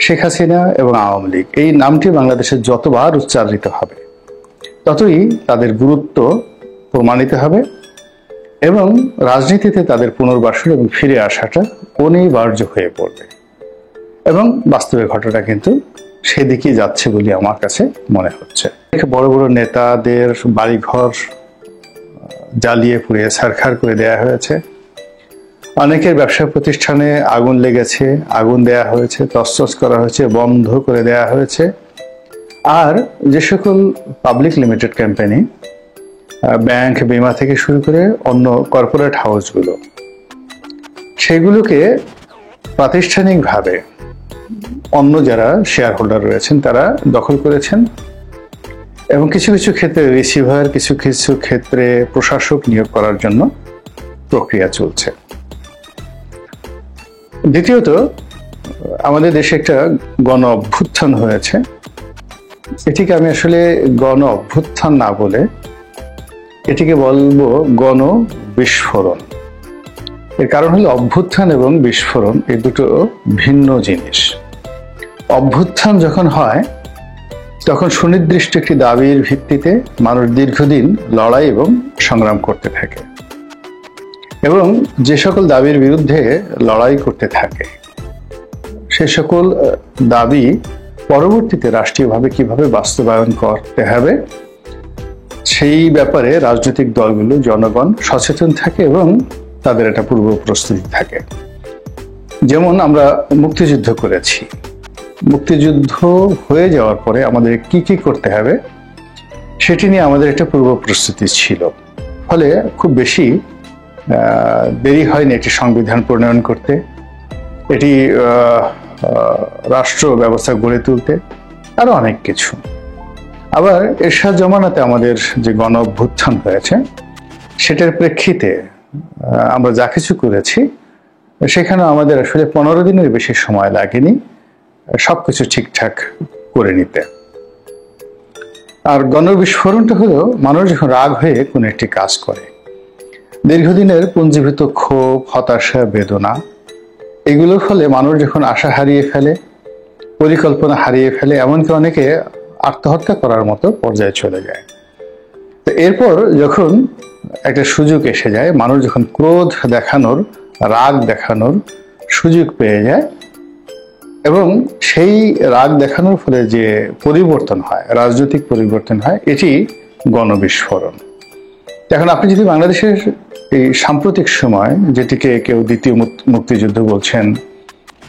শেখ হাসিনা এবং আওয়ামী লীগ এই নামটি বাংলাদেশে যতবার উচ্চারিত হবে ততই তাদের গুরুত্ব প্রমাণিত হবে এবং রাজনীতিতে তাদের পুনর্বাসন এবং ফিরে আসাটা অনিবার্য হয়ে পড়বে এবং বাস্তবে ঘটনা কিন্তু সেদিকেই যাচ্ছে বলে আমার কাছে মনে হচ্ছে। বড় বড় নেতাদের বাড়িঘর জ্বালিয়ে পুড়িয়ে ছারখার করে দেয়া হয়েছে, অনেকের ব্যবসা প্রতিষ্ঠানে আগুন লেগেছে, আগুন দেয়া হয়েছে, তছনছ করা হয়েছে, বন্ধ করে দেয়া হয়েছে। আর যে সকল পাবলিক লিমিটেড কোম্পানি, ব্যাংক, বিমা থেকে শুরু করে অন্য কর্পোরেট হাউসগুলো, সেগুলোকে প্রাতিষ্ঠানিকভাবে অন্য যারা শেয়ার হোল্ডার রয়েছেন তারা দখল করেছেন এবং কিছু কিছু ক্ষেত্রে রিসিভার, কিছু কিছু ক্ষেত্রে প্রশাসক নিয়োগ করার জন্য প্রক্রিয়া চলছে। দ্বিতীয়ত, আমাদের দেশে একটা গণ অভ্যুত্থান হয়েছে। এটিকে আমি আসলে গণ অভ্যুত্থান না বলে এটিকে বলবো গণ বিস্ফোরণ। এর কারণ হলো অভ্যুত্থান এবং বিস্ফোরণ এই দুটো ভিন্ন জিনিস। অভ্যুত্থান যখন হয় তখন সুনির্দিষ্ট একটি দাবির ভিত্তিতে মানুষ দীর্ঘদিন লড়াই এবং সংগ্রাম করতে থাকে এবং যে সকল দাবির বিরুদ্ধে লড়াই করতে থাকে সে সকল দাবি পরবর্তীতে রাষ্ট্রীয়ভাবে কিভাবে বাস্তবায়ন করতে হবে সেই ব্যাপারে রাজনৈতিক দলগুলো, জনগণ সচেতন থাকে এবং তাদের একটা পূর্ব প্রস্তুতি থাকে। যেমন আমরা মুক্তিযুদ্ধ করেছি, মুক্তিযুদ্ধ হয়ে যাওয়ার পরে আমাদের কি কি করতে হবে সেটি নিয়ে আমাদের একটা পূর্ব প্রস্তুতি ছিল, ফলে খুব বেশি দেরি হয়নি এটি সংবিধান প্রণয়ন করতে, এটি রাষ্ট্র ব্যবস্থা গড়ে তুলতে, আরো অনেক কিছু। আবার এরশাদ জমানাতে আমাদের যে গণ অভ্যুত্থান হয়েছে সেটার প্রেক্ষিতে আমরা যা কিছু করেছি সেখানে আমাদের আসলে 15 দিনের বেশি সময় লাগেনি সবকিছু ঠিকঠাক করে নিতে। আর গণবিস্ফোরণটা হলো মানুষ যখন রাগ হয়ে কোনো একটি কাজ করে, দীর্ঘদিনের পুঞ্জীভূত ক্ষোভ, হতাশা, বেদনা, এগুলোর ফলে মানুষ যখন আশা হারিয়ে ফেলে, পরিকল্পনা হারিয়ে ফেলে, এমনকি অনেকে আত্মহত্যা করার মতো পর্যায়ে চলে যায়। তো এরপর যখন একটা সুযোগ এসে যায়, মানুষ যখন ক্রোধ দেখানোর, রাগ দেখানোর সুযোগ পেয়ে যায় এবং সেই রাগ দেখানোর ফলে যে পরিবর্তন হয়, রাজনৈতিক পরিবর্তন হয়, এটি গণবিস্ফোরণ। এখন আপনি যদি বাংলাদেশের এই সাম্প্রতিক সময়, যেটিকে কেউ দ্বিতীয় মুক্তিযুদ্ধ বলছেন,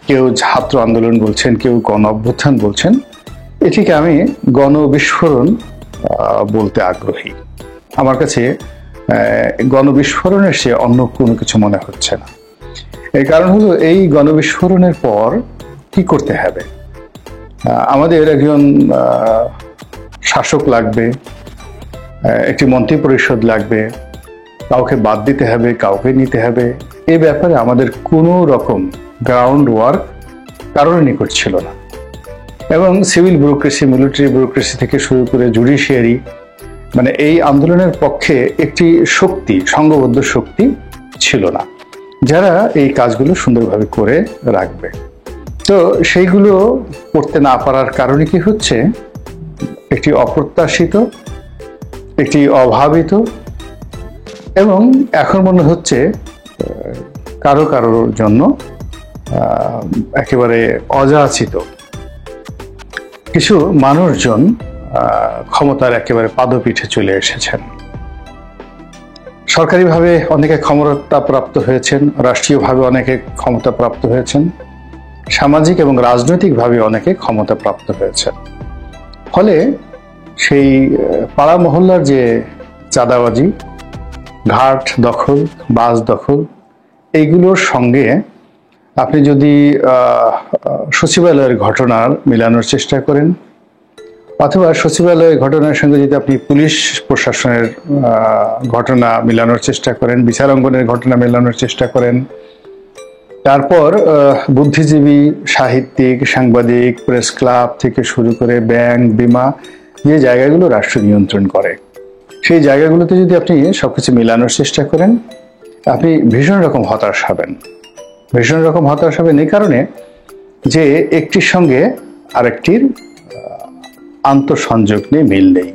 কেউ ছাত্র আন্দোলন বলছেন, কেউ গণ অভ্যুত্থান বলছেন, এটিকে আমি গণবিস্ফোরণ বলতে আগ্রহী। আমার কাছে গণবিস্ফোরণের সে অন্য কোনো কিছু মনে হচ্ছে না। এর কারণ হলো এই গণবিস্ফোরণের পর কি করতে হবে। আমাদের একজন শাসক লাগবে, একটি মন্ত্রী পরিষদ লাগবে, কাউকে বাদ দিতে হবে, কাউকে নিতে হবে। এই ব্যাপারে আমাদের কোনো রকম গ্রাউন্ড ওয়ার্ক কারোর নিকট ছিল না এবং সিভিল ব্যুরোক্রেসি, মিলিটারি ব্যুরোক্রেসি থেকে শুরু করে জুডিশিয়ারি, মানে এই আন্দোলনের পক্ষে একটি শক্তি, সংঘবদ্ধ শক্তি ছিল না যারা এই কাজগুলো সুন্দরভাবে করে রাখবে। তো সেইগুলো করতে না পারার কারণে কি হচ্ছে, একটি অপ্রত্যাশিত, একটি অভাবিত এবং এখন মনে হচ্ছে কারো কারোর জন্য একেবারে অযাচিত কিছু মানুষজন ক্ষমতার একেবারে পাদপীঠে চলে এসেছেন। সরকারিভাবে অনেকে ক্ষমতাপ্রাপ্ত হয়েছেন, রাষ্ট্রীয়ভাবে অনেকে ক্ষমতাপ্রাপ্ত হয়েছেন, সামাজিক এবং রাজনৈতিকভাবে অনেকে ক্ষমতাপ্রাপ্ত হয়েছেন। ফলে সেই পাড়া মহল্লার যে চাঁদাবাজি, ঘাট দখল, বাস দখল, এইগুলোর সঙ্গে আপনি যদি সচিবালয়ের ঘটনার মিলানোর চেষ্টা করেন অথবা সচিবালয়ের ঘটনার সঙ্গে যদি আপনি পুলিশ প্রশাসনের ঘটনা মিলানোর চেষ্টা করেন, বিচারাঙ্গনের ঘটনা মেলানোর চেষ্টা করেন, তারপর বুদ্ধিজীবী, সাহিত্যিক, সাংবাদিক, প্রেস ক্লাব থেকে শুরু করে ব্যাংক, বিমা, যে জায়গাগুলো রাষ্ট্র নিয়ন্ত্রণ করে, সেই জায়গাগুলোতে যদি আপনি সবকিছু মিলানোর চেষ্টা করেন, আপনি ভীষণ রকম হতাশ হবেন। ভীষণ রকম হতাশ হবেন এই কারণে যে একটির সঙ্গে আরেকটির আন্তঃসংযোগ নেই, মিল নেই।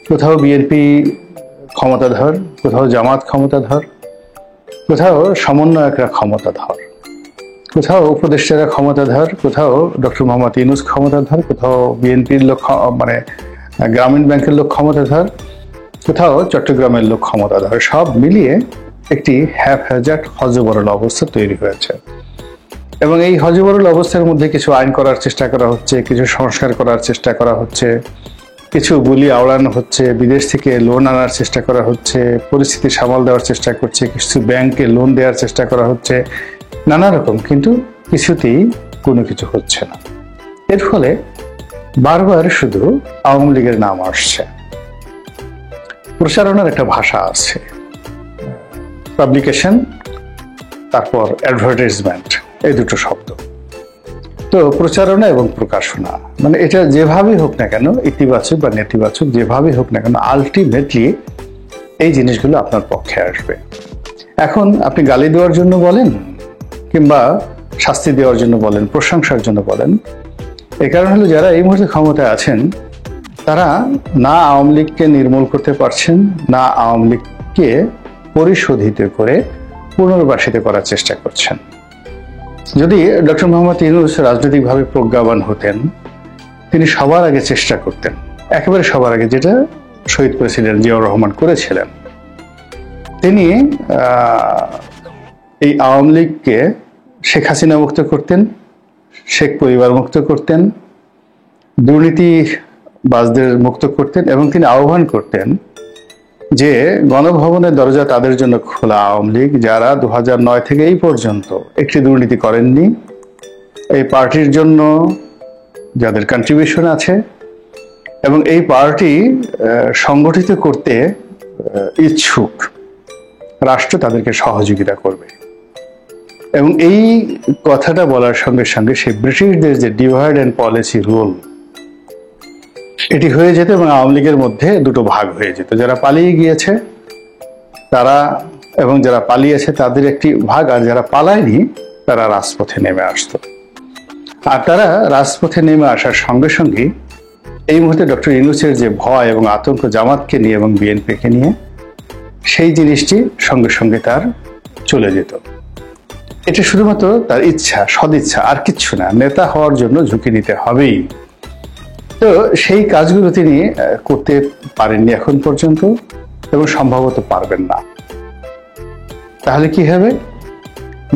কোথাও বিএনপি ক্ষমতাধর, কোথাও জামাত ক্ষমতাধর, কোথাও সমন্বয়করা ক্ষমতাধর, কোথাও উপদেষ্টারা ক্ষমতাধর, কোথাও ডক্টর মোহাম্মদ ইউনূস ক্ষমতাধর, কোথাও বিএনপির লোক মানে গ্রামীণ ব্যাংকের লোক ক্ষমতাধর, কোথাও চট্টগ্রামের লোক ক্ষমতাধর। সব মিলিয়ে একটি হ্যাপহ্যাজার্ড হযবরল অবস্থা তৈরি হয়েছে। এবং এই হযবরল অবস্থার মধ্যে কিছু আইন করার চেষ্টা করা হচ্ছে, কিছু সংস্কার করার চেষ্টা করা হচ্ছে, কিছু বুলি আওড়ানো হচ্ছে, বিদেশ থেকে লোন আনার চেষ্টা করা হচ্ছে, পরিস্থিতি সামাল দেওয়ার চেষ্টা করছে, কিছু ব্যাংকে লোন দেওয়ার চেষ্টা করা হচ্ছে, নানা রকম, কিন্তু কিছুতেই কোনো কিছু হচ্ছে না। এর ফলে বারবার শুধু আওয়ামী লীগের নাম আসছে। প্রচারণার একটা ভাষা আছে, পাবলিকেশন, তারপর অ্যাডভার্টাইজমেন্ট, এই দুটো শব্দ। তো প্রচারণা এবং প্রকাশনা, মানে এটা যেভাবেই হোক না কেন, ইতিবাচক বা নেতিবাচক যেভাবেই হোক না কেন, আলটিমেটলি এই জিনিসগুলো আপনার পক্ষে আসবে। এখন আপনি গালি দেওয়ার জন্য বলেন, কিংবা শাস্তি দেওয়ার জন্য বলেন, প্রশংসার জন্য বলেন, এই কারণ হলো যারা এই মুহূর্তে ক্ষমতায় আছেন তারা না আওয়ামী লীগকে নির্মূল করতে পারছেন, না আওয়ামী লীগকে পরিশোধিত করে পুনর্বাসিত করার চেষ্টা করছেন। যদি ডক্টর মোহাম্মদ ইউনূস রাজনৈতিকভাবে প্রজ্ঞাবান হতেন, তিনি সবার আগে চেষ্টা করতেন, একেবারে সবার আগে, যেটা শহীদ প্রেসিডেন্ট জিয়াউর রহমান করেছিলেন। তিনি এই আওয়ামী লীগকে শেখ হাসিনা মুক্ত করতেন, শেখ পরিবার মুক্ত করতেন, দুর্নীতিবাজদের মুক্ত করতেন, এবং তিনি আহ্বান করতেন যে গণভবনের দরজা তাদের জন্য খোলা, আওয়ামী লীগ যারা 2009 থেকে এই পর্যন্ত একটি দুর্নীতি করেননি, এই পার্টির জন্য যাদের কন্ট্রিবিউশন আছে এবং এই পার্টি সংগঠিত করতে ইচ্ছুক, রাষ্ট্র তাদেরকে সহযোগিতা করবে। এবং এই কথাটা বলার সঙ্গে সঙ্গে সেই ব্রিটিশদের যে ডিভাইড অ্যান্ড পলিসি রুল, এটি হয়ে যেত এবং আওয়ামী লীগের মধ্যে দুটো ভাগ হয়ে যেত। যারা পালিয়ে গিয়েছে তারা এবং যারা পালিয়েছে তাদের একটি ভাগ, আর যারা পালায়নি তারা রাজপথে নেমে আসতো। আর তারা রাজপথে নেমে আসার সঙ্গে সঙ্গে এই মুহূর্তে ডক্টর ইউনূসের যে ভয় এবং আতঙ্ক জামাতকে নিয়ে এবং বিএনপিকে নিয়ে, সেই জিনিসটি সঙ্গে সঙ্গে তার চলে যেত। এটা শুধুমাত্র তার ইচ্ছা, সদিচ্ছা, আর কিচ্ছু না। নেতা হওয়ার জন্য ঝুঁকি নিতে হবেই। তো সেই কাজগুলো তিনি করতে পারেননি এখন পর্যন্ত, এবং সম্ভবত পারবেন না। তাহলে কি হবে?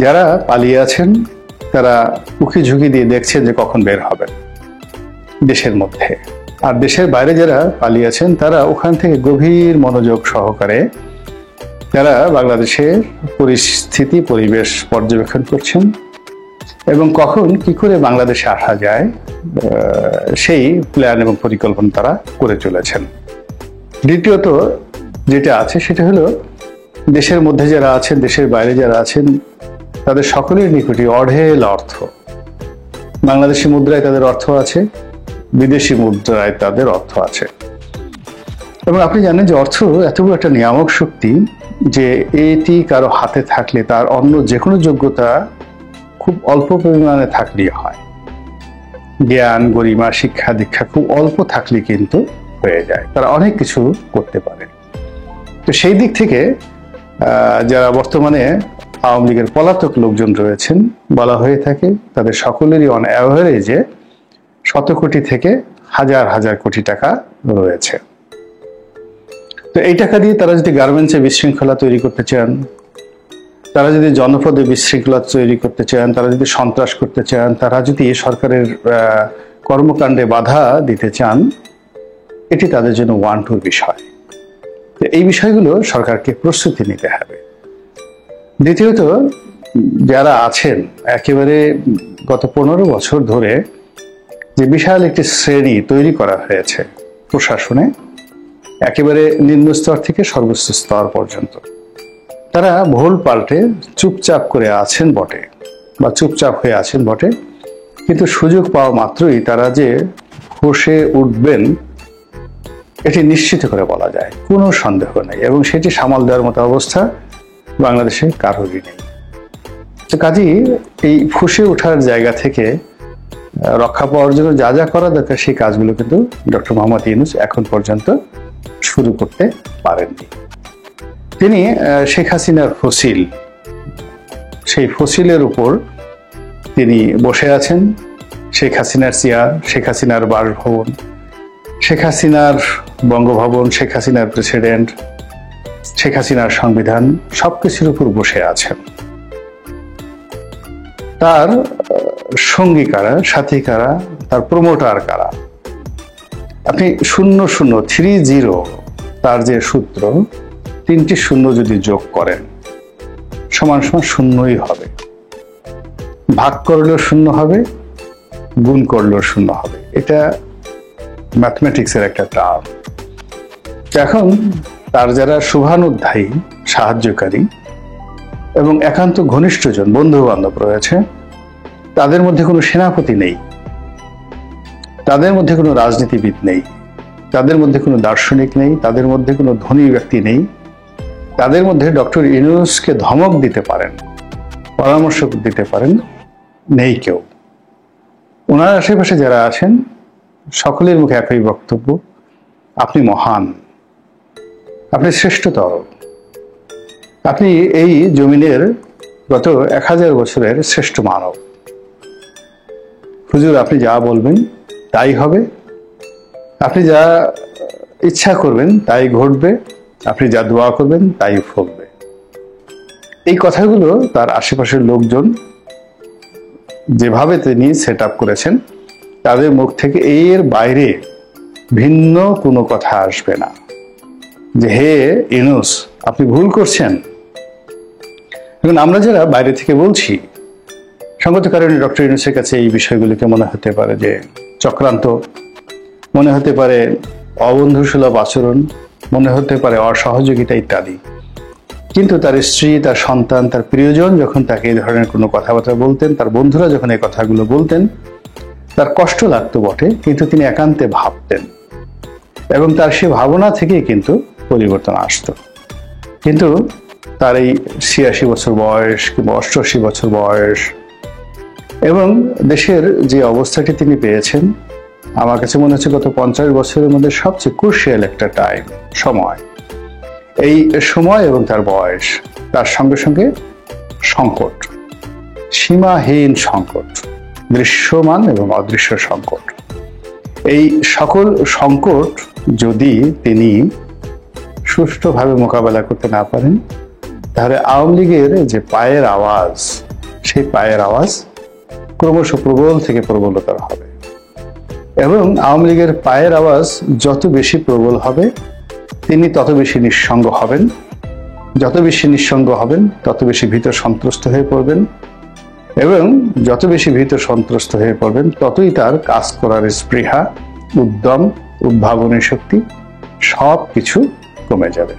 যারা পালিয়ে আছেন তারা উকি ঝুঁকি দিয়ে দেখছেন যে কখন বের হবেন দেশের মধ্যে, আর দেশের বাইরে যারা পালিয়ে আছেন তারা ওখান থেকে গভীর মনোযোগ সহকারে যারা বাংলাদেশের পরিস্থিতি, পরিবেশ পর্যবেক্ষণ করছেন এবং কখন কি করে বাংলাদেশে আসা যায় সেই প্ল্যান এবং পরিকল্পনা তারা করে চলেছেন। দ্বিতীয়ত যেটা আছে সেটা হলো দেশের মধ্যে যারা আছেন, দেশের বাইরে যারা আছেন, তাদের সকলের নিকটই অঢেল অর্থ। বাংলাদেশি মুদ্রায় তাদের অর্থ আছে, বিদেশি মুদ্রায় তাদের অর্থ আছে। এবং আপনি জানেন যে অর্থ এত বড় একটা নিয়ামক শক্তি যে এটি কারো হাতে থাকলে তার অন্য যে কোনো যোগ্যতা খুব অল্প পরিমাণে থাকলেই হয়। জ্ঞান, গরিমা, শিক্ষা, দীক্ষা খুব অল্প থাকলে কিন্তু হয়ে যায়, তারা অনেক কিছু করতে পারে। তো সেই দিক থেকে যারা বর্তমানে আওয়ামী লীগের পলাতক লোকজন রয়েছেন, বলা হয়ে থাকে তাদের সকলেরই অন অ্যাভারেজে 100 কোটি থেকে হাজার হাজার কোটি টাকা রয়েছে। তো এই টাকা দিয়ে তারা যদি গার্মেন্টসে বিশৃঙ্খলা তৈরি করতে চান, তারা যদি জনপদে বিশৃঙ্খলা তৈরি করতে চান, তারা যদি সন্ত্রাস করতে চান, তারা যদি সরকারের কর্মকাণ্ডে বাধা দিতে চান, এটি তাদের জন্য ওয়ান-টুর বিষয়। তো এই বিষয়গুলো সরকারকে প্রস্তুতি নিতে হবে। দ্বিতীয়ত, যারা আছেন একেবারে গত 15 বছর ধরে যে বিশাল একটি শ্রেণী তৈরি করা হয়েছে প্রশাসনে, একেবারে নিম্ন স্তর থেকে সর্বোচ্চ স্তর পর্যন্ত, তারা ভুল পাল্টে চুপচাপ করে আছেন বটে, বা চুপচাপ হয়ে আছেন বটে, কিন্তু সুযোগ পাওয়া মাত্রই তারা যে খসে উঠবেন এটি নিশ্চিত করে বলা যায়, কোনো সন্দেহ নেই। এবং সেটি সামাল দেওয়ার মতো অবস্থা বাংলাদেশে কারোরই নেই। তো কাজেই এই ফুঁসে ওঠার জায়গা থেকে রক্ষা পাওয়ার জন্য যা যা করা দরকার সেই কাজগুলো কিন্তু ডক্টর মোহাম্মদ ইউনূস এখন পর্যন্ত শুরু করতে পারেননি। তিনি শেখ হাসিনার ফসিল, সেই ফসিলের উপর তিনি বসে আছেন। শেখ হাসিনার চেয়ার, শেখ হাসিনার বাসভবন, শেখ হাসিনার বঙ্গভবন, শেখ হাসিনার প্রেসিডেন্ট, শেখ হাসিনার সংবিধান, সবকিছুর উপর বসে আছেন। তার সঙ্গী কারা, সাথী কারা, তার প্রমোটার কারা? আপনি 0030 তার যে সূত্র, 3টি শূন্য যদি যোগ করেন সমান সমান শূন্যই হবে। ভাগ করলেও শূন্য হবে, গুণ করলেও শূন্য হবে। এটা ম্যাথমেটিক্সের একটা টার্ম। এখন তার যারা শুভানুধ্যায়ী, সাহায্যকারী এবং একান্ত ঘনিষ্ঠজন, বন্ধু বান্ধব রয়েছে, তাদের মধ্যে কোনো সেনাপতি নেই, তাদের মধ্যে কোনো রাজনীতিবিদ নেই, তাদের মধ্যে কোনো দার্শনিক নেই, তাদের মধ্যে কোনো ধনী ব্যক্তি নেই। তাদের মধ্যে ডক্টর ইউনূসকে ধমক দিতে পারেন, পরামর্শ দিতে পারেন, নেই কেউ। ওনার আশেপাশে যারা আছেন সকলের মুখে একই বক্তব্য, আপনি মহান, আপনি শ্রেষ্ঠতর, আপনি এই জমিনের গত 1000 বছরের শ্রেষ্ঠ মানব। হুজুর, আপনি যা বলবেন তাই হবে, আপনি যা ইচ্ছা করবেন তাই ঘটবে, আপনি যা দোয়া করবেন তাই ফলবে। এই কথাগুলো তার আশেপাশের লোকজন যেভাবে তিনি সেট আপ করেছেন, তাদের মুখ থেকে এর বাইরে ভিন্ন কোনো কথা আসবে না যে হে ইউনূস, আপনি ভুল করছেন। এখন আমরা যারা বাইরে থেকে বলছি, সঙ্গত কারণে ডক্টর ইউনূসের কাছে এই বিষয়গুলিকে মনে হতে পারে যে চক্রান্ত, মনে হতে পারে অবন্ধুসুলভ আচরণ, মনে হতে পারে অসহযোগিতা ইত্যাদি। কিন্তু তার স্ত্রী, তার সন্তান, তার প্রিয়জন যখন তাকে এই ধরনের কোনো কথাবার্তা বলতেন, তার বন্ধুরা যখন এই কথাগুলো বলতেন, তার কষ্ট লাগতো বটে, কিন্তু তিনি একান্তে ভাবতেন এবং তার সে ভাবনা থেকেই কিন্তু পরিবর্তন আসতো। কিন্তু তার এই 86 বছর বয়স কিংবা 88 বছর বয়স এবং দেশের যে অবস্থাটি তিনি পেয়েছেন, আমার কাছে মনে হচ্ছে গত 50 বছরের মধ্যে সবচেয়ে ক্রুশিয়াল একটা সময়। এই সময় এবং তার বয়স, তার সঙ্গে সঙ্গে সংকট, সীমাহীন সংকট, দৃশ্যমান এবং অদৃশ্য সংকট। এই সকল সংকট যদি তিনি সুষ্ঠুভাবে মোকাবেলা করতে না পারেন, তাহলে আওয়ামী লীগের যে পায়ের আওয়াজ, সেই পায়ের আওয়াজ ক্রমশ প্রবল থেকে প্রবলতর হবে এবং আওয়ামী লীগের পায়ের আওয়াজ যত বেশি প্রবল হবে, তিনি তত বেশি নিঃসঙ্গ হবেন। যত বেশি নিঃসঙ্গ হবেন, তত বেশি ভীত সন্ত্রস্ত হয়ে পড়বেন এবং যত বেশি ভীত সন্ত্রস্ত হয়ে পড়বেন, ততই তার কাজ করার স্পৃহা, উদ্যম, উদ্ভাবনী শক্তি সব কিছু কমে যাবে।